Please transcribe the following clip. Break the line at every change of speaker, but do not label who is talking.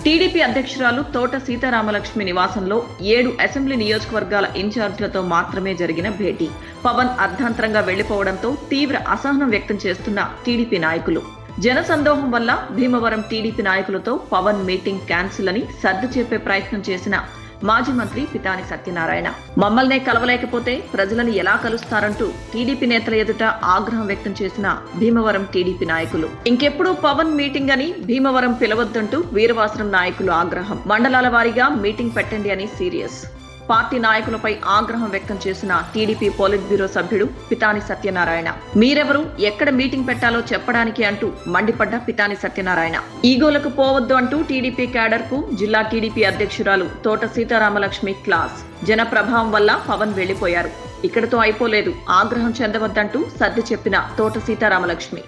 TDP అధ్యక్షురాలు తోట సీతారామలక్ష్మి నివాసంలో 7 అసెంబ్లీ నియోజకవర్గాల ఇన్ఛార్జీలతో మాత్రమే జరిగిన భేటీ. పవన్ అర్ధాంతరంగా వెళ్లిపోవడంతో తీవ్ర అసహనం వ్యక్తం చేస్తున్న టీడీపీ నాయకులు. జనసందోహం వల్ల భీమవరం టీడీపీ నాయకులతో పవన్ మీటింగ్ క్యాన్సిల్ అని సర్ది చెప్పే ప్రయత్నం చేసిన మాజీ మంత్రి పితాని సత్యనారాయణ, మమ్మల్నే కలవలేకపోతే ప్రజలను ఎలా కలుస్తారంటూ టీడీపీ నేతల ఎదుట ఆగ్రహం వ్యక్తం చేసిన భీమవరం టీడీపీ నాయకులు. ఇంకెప్పుడు పవన్ మీటింగ్ అని భీమవరం పిలవద్దంటూ వీరవాసరం నాయకులు ఆగ్రహం. మండలాల వారీగా మీటింగ్ పెట్టండి అని సీరియస్. పార్టీ నాయకులపై ఆగ్రహం వ్యక్తం చేసిన టీడీపీ పోలిట్ బ్యూరో సభ్యుడు పితాని సత్యనారాయణ. మీరెవరు, ఎక్కడ మీటింగ్ పెట్టాలో చెప్పడానికి అంటూ మండిపడ్డ పితాని సత్యనారాయణ. ఈగోలకు పోవద్దు అంటూ టీడీపీ క్యాడర్ కు జిల్లా టీడీపీ అధ్యక్షురాలు తోట సీతారామలక్ష్మి క్లాస్. జన ప్రభావం వల్ల పవన్ వెళ్లిపోయారు, ఇక్కడతో అయిపోలేదు, ఆగ్రహం చెందవద్దంటూ సర్ది చెప్పిన తోట సీతారామలక్ష్మి.